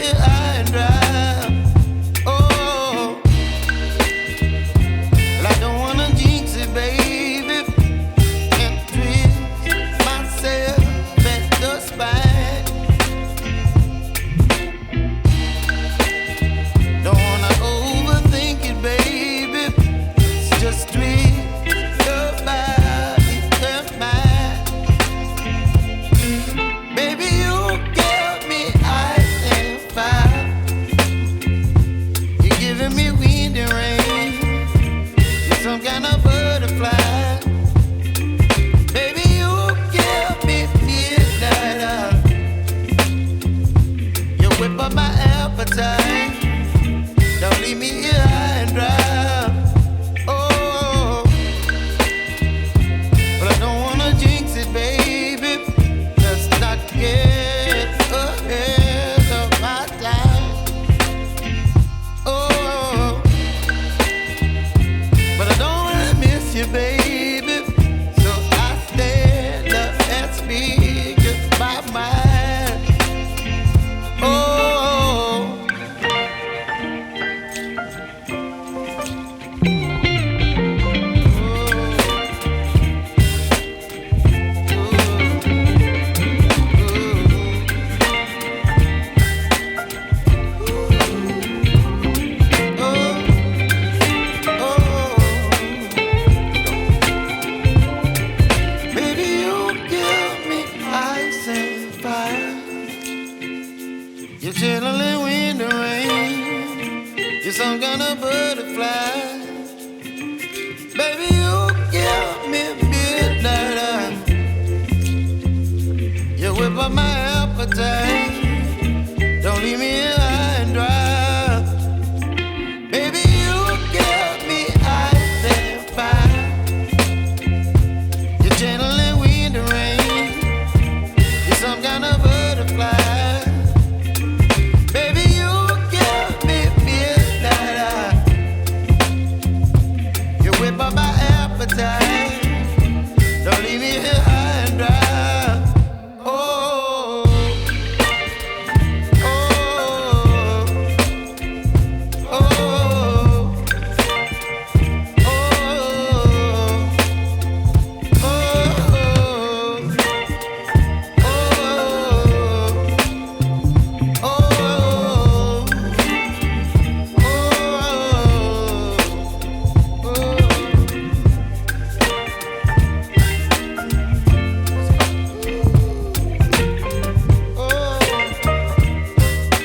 here high and dry. Oh, well, I don't wanna jinx it, baby, and twist myself at the spine. Don't wanna overthink it, baby. It's just twist your body and mine. Baby, you give me ice and fire. You're giving me wind and rain. You're some kind of butterfly. Baby, you give me midnight. You whip up my appetite. Don't leave me here high and dry. Oh, but I don't wanna jinx it, baby. Let's not get ahead of my time. Oh, but I don't wanna miss you, baby. So I stand up and speak my mind. Oh. Baby, you give me ice and fire. You're chilling wind and rain. You're some kind of butterfly. Baby, you give me midnight. You whip up my appetite.